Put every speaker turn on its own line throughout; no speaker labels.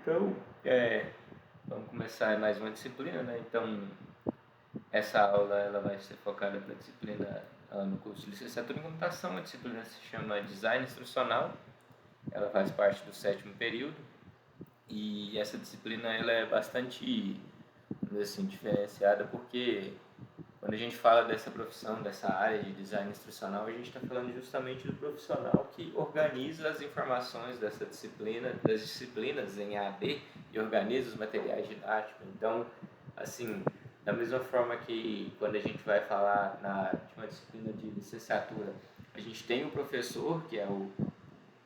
Então, vamos começar mais uma disciplina, né? Então, essa aula ela vai ser focada para a disciplina no curso de licenciatura em computação. A disciplina se chama Design Instrucional. Ela faz parte do 7º período e essa disciplina ela é bastante, vamos dizer assim, diferenciada porque quando a gente fala dessa profissão, dessa área de design instrucional, a gente está falando justamente do profissional que organiza as informações dessa disciplina, das disciplinas em AD e organiza os materiais didáticos. Então, assim, da mesma forma que quando a gente vai falar de uma disciplina de licenciatura, a gente tem o professor, que é o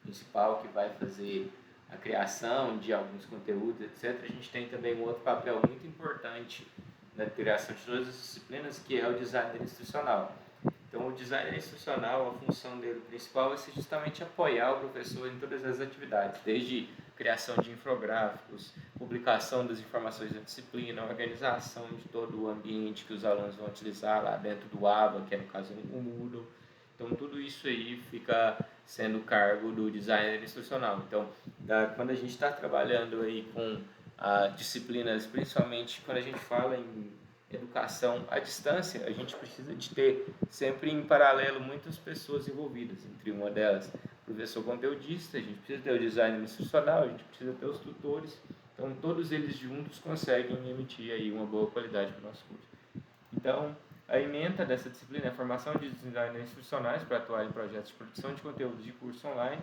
principal, que vai fazer a criação de alguns conteúdos, etc. A gente tem também um outro papel muito importante na criação de todas as disciplinas, que é o designer instrucional. Então, o designer instrucional, a função dele principal é ser justamente apoiar o professor em todas as atividades, desde criação de infográficos, publicação das informações da disciplina, organização de todo o ambiente que os alunos vão utilizar lá dentro do ABA, que é no caso o Moodle. Então, tudo isso aí fica sendo cargo do designer instrucional. Então, quando a gente está trabalhando aí com disciplinas, principalmente quando a gente fala em educação à distância, a gente precisa de ter sempre em paralelo muitas pessoas envolvidas. Entre uma delas, o professor conteudista, a gente precisa ter o designer instrucional, a gente precisa ter os tutores. Então, todos eles juntos conseguem emitir aí uma boa qualidade para o nosso curso. Então, a ementa dessa disciplina é a formação de designers instrucionais para atuar em projetos de produção de conteúdos de curso online,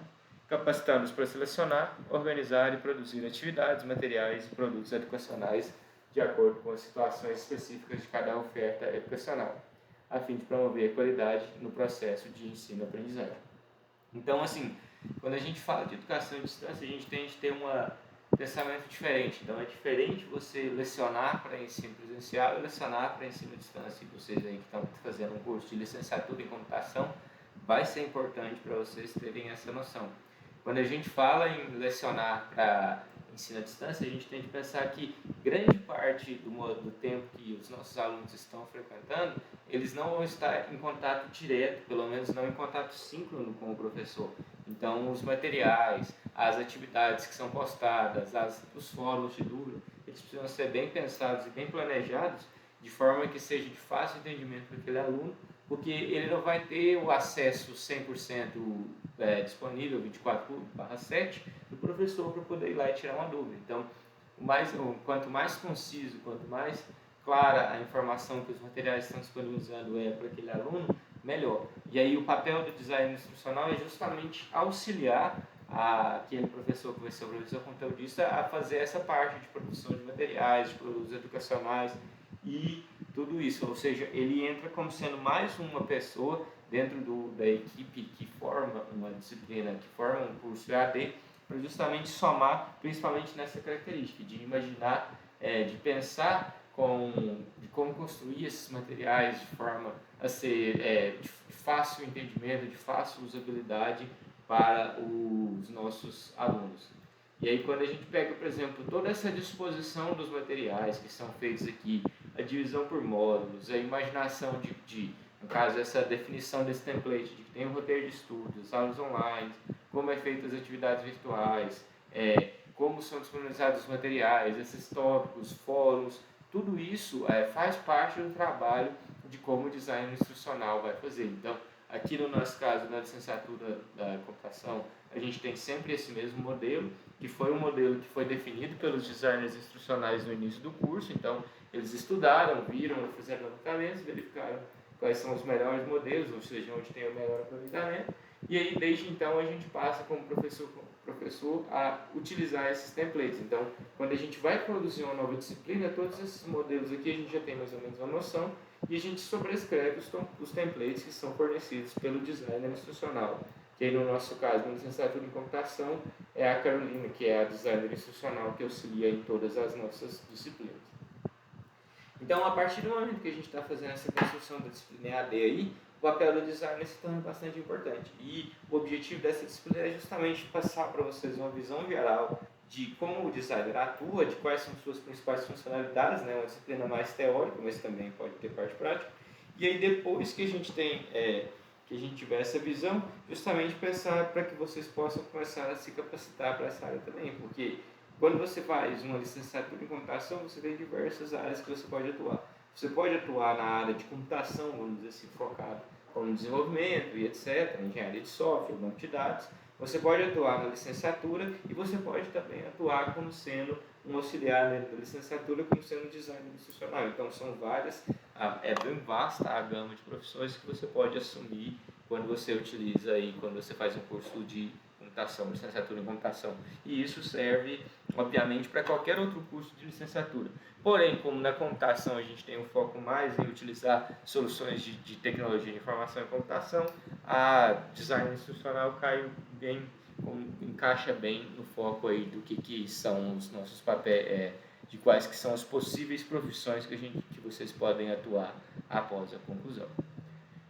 capacitando-os para selecionar, organizar e produzir atividades, materiais e produtos educacionais de acordo com as situações específicas de cada oferta educacional, a fim de promover a qualidade no processo de ensino-aprendizagem. Então, assim, quando a gente fala de educação à distância, a gente tem que ter um pensamento diferente. Então, é diferente você lecionar para ensino presencial e lecionar para ensino à distância. E vocês aí que estão fazendo um curso de licenciatura em computação, vai ser importante para vocês terem essa noção. Quando a gente fala em lecionar para ensino à distância, a gente tem que pensar que grande parte do tempo que os nossos alunos estão frequentando, eles não vão estar em contato direto, pelo menos não em contato síncrono com o professor. Então, os materiais, as atividades que são postadas, os fóruns de dúvida, eles precisam ser bem pensados e bem planejados, de forma que seja de fácil entendimento para aquele aluno, porque ele não vai ter o acesso 100% disponível 24/7 do professor para poder ir lá e tirar uma dúvida. Então, quanto mais conciso, quanto mais clara a informação que os materiais estão disponibilizando para aquele aluno, melhor. E aí o papel do design instrucional é justamente auxiliar aquele professor que vai ser o professor conteudista a fazer essa parte de produção de materiais, de produtos educacionais e tudo isso. Ou seja, ele entra como sendo mais uma pessoa dentro da equipe que forma uma disciplina, que forma um curso EAD, para justamente somar, principalmente nessa característica de imaginar, de pensar de como construir esses materiais de forma a ser de fácil entendimento, de fácil usabilidade para os nossos alunos. E aí, quando a gente pega, por exemplo, toda essa disposição dos materiais que são feitos aqui, a divisão por módulos, a imaginação no caso, essa definição desse template, de que tem um roteiro de estudos, aulas online, como é feitas as atividades virtuais, como são disponibilizados os materiais, esses tópicos, fóruns, tudo isso faz parte do trabalho de como o design instrucional vai fazer. Então, aqui no nosso caso, na licenciatura da computação, a gente tem sempre esse mesmo modelo, que foi um modelo que foi definido pelos designers instrucionais no início do curso. Então, eles estudaram, viram, fizeram levantamentos, verificaram quais são os melhores modelos, ou seja, onde tem o melhor aproveitamento. E aí, desde então, a gente passa como professor a utilizar esses templates. Então, quando a gente vai produzir uma nova disciplina, todos esses modelos aqui a gente já tem mais ou menos uma noção e a gente sobrescreve os templates que são fornecidos pelo designer instrucional. Que aí, no nosso caso, na licenciatura em computação, é a Carolina, que é a designer instrucional que auxilia em todas as nossas disciplinas. Então, a partir do momento que a gente está fazendo essa construção da disciplina EAD aí, o papel do designer se torna bastante importante. E o objetivo dessa disciplina é justamente passar para vocês uma visão geral de como o designer atua, de quais são suas principais funcionalidades, né? Uma disciplina mais teórica, mas também pode ter parte prática. E aí, depois que a gente tiver essa visão, justamente pensar para que vocês possam começar a se capacitar para essa área também, porque Quando você faz uma licenciatura em computação, você tem diversas áreas que você pode atuar. Você pode atuar na área de computação, vamos dizer assim, focado como desenvolvimento e etc., engenharia de software, banco de dados. Você pode atuar na licenciatura e você pode também atuar como sendo um auxiliar dentro da licenciatura, como sendo um designer institucional. Então, são várias, é bem vasta a gama de profissões que você pode assumir quando você utiliza aí, quando você faz um curso de computação, licenciatura em computação. E isso serve, obviamente, para qualquer outro curso de licenciatura. Porém, como na computação a gente tem um foco mais em utilizar soluções de tecnologia de informação e computação, a design institucional cai bem, encaixa bem no foco aí do que são os nossos papéis, de quais que são as possíveis profissões que vocês podem atuar após a conclusão.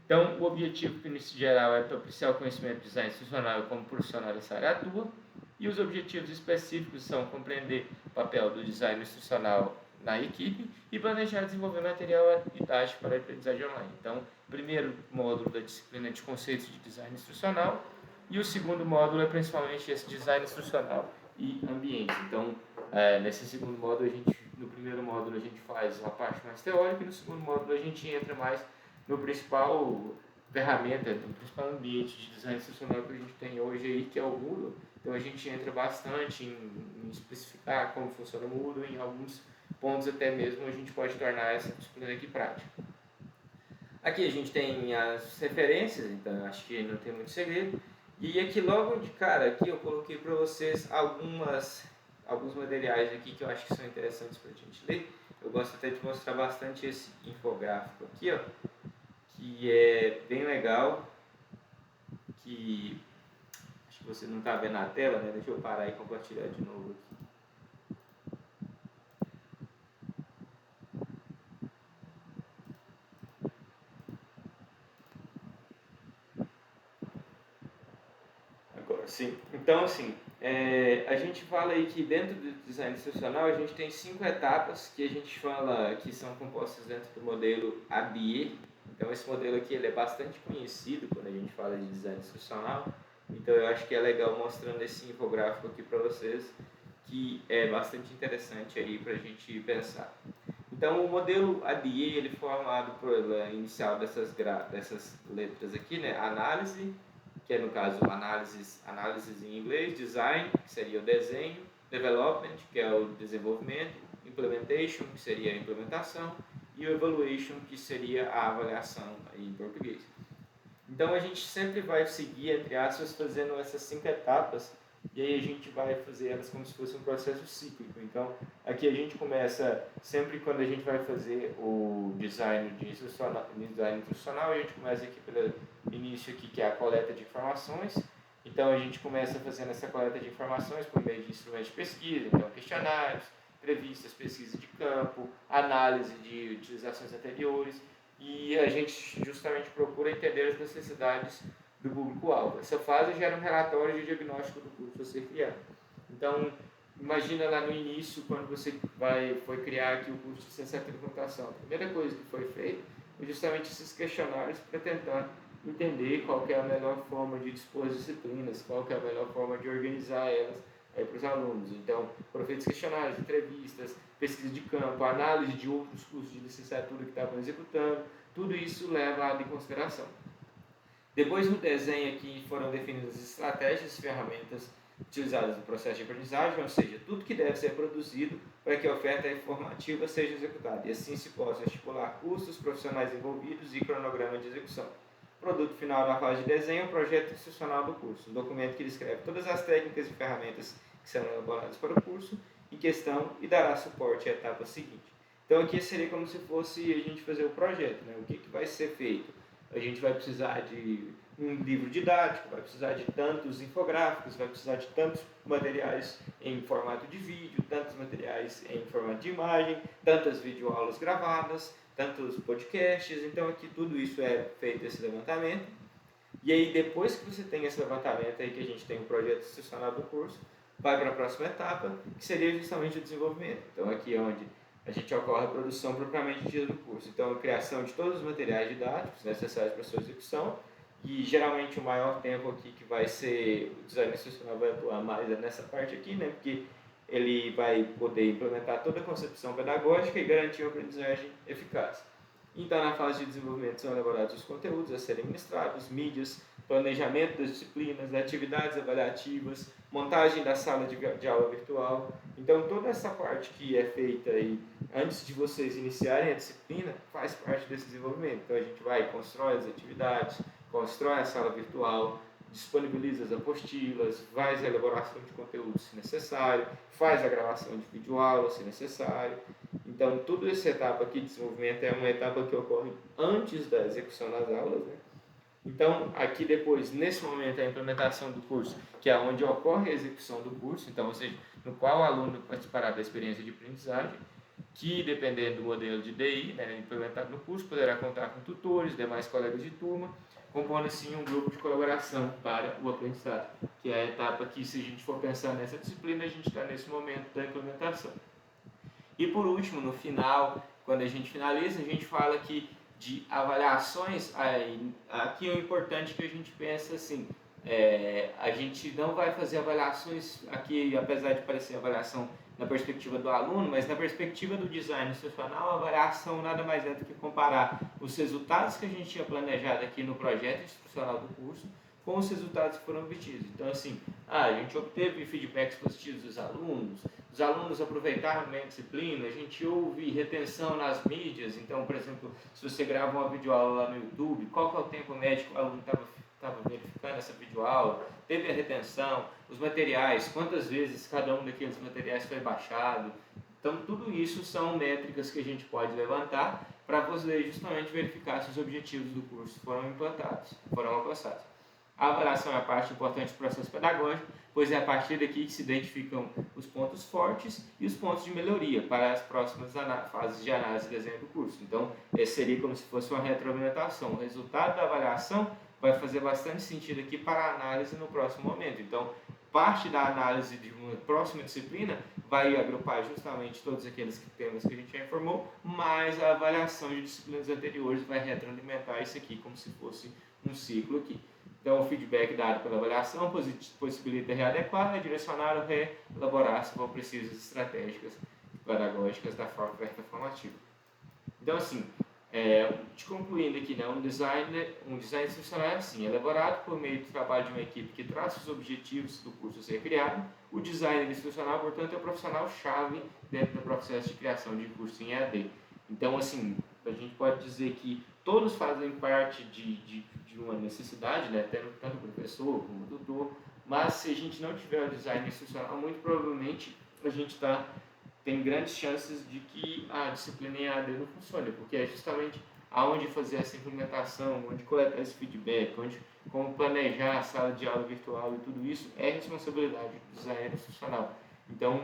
Então, o objetivo geral é propiciar o conhecimento de design institucional como profissional dessa área atua, e os objetivos específicos são compreender o papel do design institucional na equipe e planejar desenvolver material didático para a aprendizagem online. Então, o primeiro módulo da disciplina de conceitos de design institucional, e o segundo módulo é principalmente esse design institucional e ambiente. Então, nesse segundo módulo, no primeiro módulo a gente faz uma parte mais teórica, e no segundo módulo a gente entra mais no principal ferramenta, no principal ambiente de design institucional que a gente tem hoje aí, que é o Moodle. Então a gente entra bastante em especificar como funciona o Moodle, em alguns pontos até mesmo a gente pode tornar essa disciplina aqui prática. Aqui a gente tem as referências, então acho que não tem muito segredo. E aqui logo de cara, aqui eu coloquei para vocês alguns materiais aqui que eu acho que são interessantes para a gente ler. Eu gosto até de mostrar bastante esse infográfico aqui, ó, que é bem legal, que acho que você não está vendo na tela, né? Deixa eu parar e compartilhar de novo aqui. Agora sim. Então, assim, a gente fala aí que dentro do design institucional a gente tem 5 etapas que a gente fala que são compostas dentro do modelo ABIE. Então, esse modelo aqui ele é bastante conhecido quando a gente fala de design institucional. Então, eu acho que é legal mostrando esse infográfico aqui para vocês, que é bastante interessante aí para a gente pensar. Então, o modelo ABIE ele é formado pela inicial dessas letras aqui, né? Análise, que é no caso análise em inglês, design, que seria o desenho, development, que é o desenvolvimento, implementation, que seria a implementação, e o evaluation, que seria a avaliação em português. Então a gente sempre vai seguir, entre aspas, fazendo essas 5 etapas, e aí a gente vai fazer elas como se fosse um processo cíclico. Então aqui a gente começa, sempre quando a gente vai fazer o design institucional, a gente começa aqui pelo início aqui, que é a coleta de informações. Então a gente começa fazendo essa coleta de informações por meio de instrumentos de pesquisa, então questionários, entrevistas, pesquisa de campo, análise de utilizações anteriores, e a gente justamente procura entender as necessidades do público-alvo. Essa fase gera um relatório de diagnóstico do curso a ser criado. Então, imagina lá no início, quando você foi criar aqui o curso de licenciatura em computação. A primeira coisa que foi feita foi justamente esses questionários para tentar entender qual que é a melhor forma de dispor as disciplinas, qual que é a melhor forma de organizar elas para os alunos. Então, foram feitos questionários, entrevistas, pesquisa de campo, análise de outros cursos de licenciatura que estavam executando, tudo isso levado em consideração. Depois, no desenho aqui, foram definidas as estratégias e ferramentas utilizadas no processo de aprendizagem, ou seja, tudo que deve ser produzido para que a oferta informativa seja executada, e assim se possa estipular custos, profissionais envolvidos e cronograma de execução. O produto final da fase de desenho é o projeto institucional do curso, um documento que descreve todas as técnicas e ferramentas que serão elaboradas para o curso em questão e dará suporte à etapa seguinte. Então aqui seria como se fosse a gente fazer o projeto, né? O que vai ser feito? A gente vai precisar de um livro didático, vai precisar de tantos infográficos, vai precisar de tantos materiais em formato de vídeo, tantos materiais em formato de imagem, tantas videoaulas gravadas, tantos podcasts. Então aqui tudo isso é feito esse levantamento. E aí depois que você tem esse levantamento aí, que a gente tem o projeto institucional do curso, vai para a próxima etapa, que seria justamente o desenvolvimento. Então aqui é onde a gente ocorre a produção propriamente dita do curso. Então, a criação de todos os materiais didáticos necessários para a sua execução, e geralmente o maior tempo aqui que vai ser, o design institucional vai atuar mais é nessa parte aqui, né? Porque ele vai poder implementar toda a concepção pedagógica e garantir uma aprendizagem eficaz. Então, na fase de desenvolvimento são elaborados os conteúdos a serem ministrados, mídias, planejamento das disciplinas, atividades avaliativas, montagem da sala de aula virtual. Então, toda essa parte que é feita aí antes de vocês iniciarem a disciplina faz parte desse desenvolvimento. Então, a gente vai, constrói as atividades, constrói a sala virtual, disponibiliza as apostilas, faz a elaboração de conteúdo se necessário, faz a gravação de videoaula se necessário. Então, toda essa etapa aqui de desenvolvimento é uma etapa que ocorre antes da execução das aulas, né? Então, aqui depois, nesse momento, a implementação do curso, que é onde ocorre a execução do curso, então, ou seja, no qual o aluno participará da experiência de aprendizagem, que, dependendo do modelo de DI, né, implementado no curso, poderá contar com tutores, demais colegas de turma, compondo assim um grupo de colaboração para o aprendizado, que é a etapa que, se a gente for pensar nessa disciplina, a gente está nesse momento da implementação. E por último, no final, quando a gente finaliza, a gente fala aqui de avaliações. Aqui é o importante que a gente pensa assim, a gente não vai fazer avaliações aqui, apesar de parecer avaliação na perspectiva do aluno, mas na perspectiva do design institucional, a avaliação nada mais é do que comparar os resultados que a gente tinha planejado aqui no projeto institucional do curso com os resultados que foram obtidos. Então, assim, a gente obteve feedbacks positivos dos alunos, os alunos aproveitaram bem a disciplina, a gente houve retenção nas mídias. Então, por exemplo, se você grava uma videoaula lá no YouTube, qual que é o tempo médio que o aluno estava verificando essa videoaula, teve a retenção, os materiais, quantas vezes cada um daqueles materiais foi baixado. Então, tudo isso são métricas que a gente pode levantar para você justamente verificar se os objetivos do curso foram implantados, foram alcançados. A avaliação é a parte importante do processo pedagógico, pois é a partir daqui que se identificam os pontos fortes e os pontos de melhoria para as próximas fases de análise e desenho do curso. Então, esse seria como se fosse uma retroalimentação. O resultado da avaliação vai fazer bastante sentido aqui para a análise no próximo momento. Então, parte da análise de uma próxima disciplina vai agrupar justamente todos aqueles temas que a gente já informou, mas a avaliação de disciplinas anteriores vai retroalimentar isso aqui como se fosse um ciclo aqui. Então, o feedback dado pela avaliação possibilita readequar, redirecionar ou reelaborar se for preciso estratégicas pedagógicas da oferta formativa. Então, assim, concluindo aqui, né, um design institucional é assim, elaborado por meio do trabalho de uma equipe que traça os objetivos do curso a ser criado. O designer institucional, portanto, é o profissional-chave dentro do processo de criação de curso em EAD. Então, assim, a gente pode dizer que todos fazem parte de uma necessidade, né, tanto o professor como o tutor, mas se a gente não tiver o design institucional, muito provavelmente a gente tem grandes chances de que a disciplina em EAD não funcione, porque é justamente aonde fazer essa implementação, onde coletar esse feedback, como planejar a sala de aula virtual e tudo isso é responsabilidade do design institucional. Então,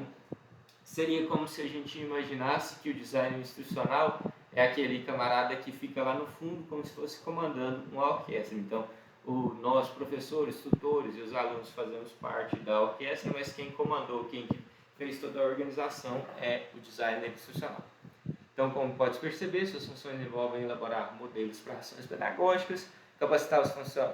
seria como se a gente imaginasse que o design institucional é aquele camarada que fica lá no fundo como se fosse comandando uma orquestra. Então, nós, professores, tutores e os alunos fazemos parte da orquestra, mas quem comandou, quem fez toda a organização é o designer institucional. Então, como pode perceber, suas funções envolvem elaborar modelos para ações pedagógicas, capacitar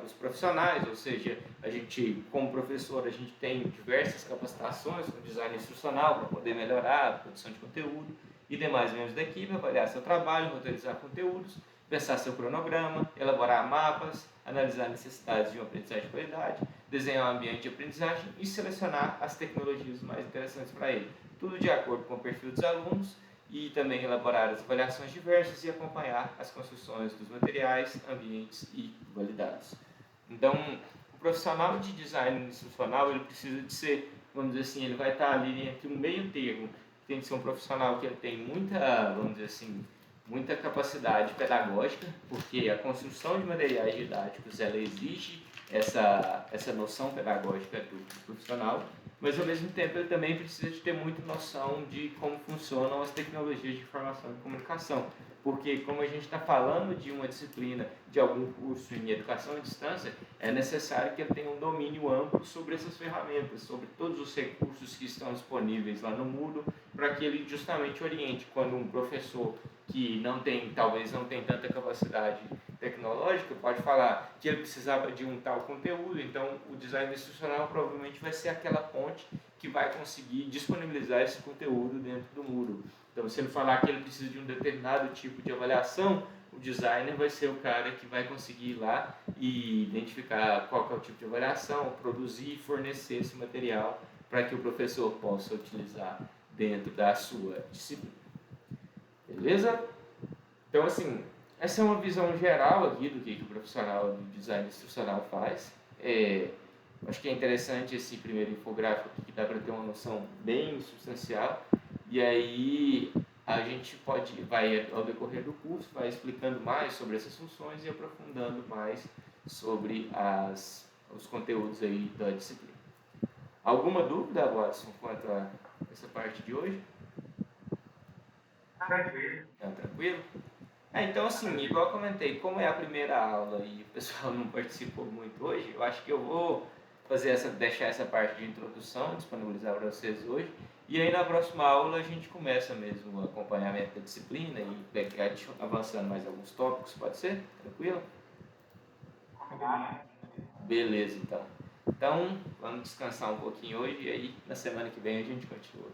os profissionais, ou seja, a gente, como professor, a gente tem diversas capacitações no design institucional para poder melhorar a produção de conteúdo e demais membros da equipe, avaliar seu trabalho, roteirizar conteúdos, pensar seu cronograma, elaborar mapas, analisar necessidades de uma aprendizagem de qualidade, desenhar um ambiente de aprendizagem e selecionar as tecnologias mais interessantes para ele. Tudo de acordo com o perfil dos alunos e também elaborar as avaliações diversas e acompanhar as construções dos materiais, ambientes e validados. Então, o profissional de design institucional, ele precisa de ser, vamos dizer assim, ele vai estar ali entre um meio termo. Tem que ser um profissional que ele tem muita, vamos dizer assim, muita capacidade pedagógica, porque a construção de materiais didáticos, ela exige essa noção pedagógica do profissional, mas ao mesmo tempo ele também precisa de ter muita noção de como funcionam as tecnologias de informação e comunicação, porque como a gente está falando de uma disciplina, de algum curso em educação à distância, é necessário que ele tenha um domínio amplo sobre essas ferramentas, sobre todos os recursos que estão disponíveis lá no Moodle, para que ele justamente oriente quando um professor que talvez não tem tanta capacidade tecnológica, pode falar que ele precisava de um tal conteúdo. Então o design institucional provavelmente vai ser aquela ponte que vai conseguir disponibilizar esse conteúdo dentro do Moodle. Então, se ele falar que ele precisa de um determinado tipo de avaliação, o designer vai ser o cara que vai conseguir ir lá e identificar qual que é o tipo de avaliação, produzir e fornecer esse material para que o professor possa utilizar dentro da sua disciplina. Beleza? Então, assim, essa é uma visão geral aqui do que o profissional de design instrucional faz. Acho que é interessante esse primeiro infográfico aqui, que dá para ter uma noção bem substancial. E aí a gente vai ao decorrer do curso, vai explicando mais sobre essas funções e aprofundando mais sobre os conteúdos aí da disciplina. Alguma dúvida, Watson, quanto a essa parte de hoje?
Tranquilo.
Tranquilo? Então, assim, igual eu comentei, como é a primeira aula e o pessoal não participou muito hoje, eu acho que eu vou deixar essa parte de introdução, disponibilizar para vocês hoje, e aí na próxima aula a gente começa mesmo o acompanhamento da disciplina e avançando mais alguns tópicos, pode ser? Tranquilo? Beleza, então. Então, vamos descansar um pouquinho hoje e aí na semana que vem a gente continua.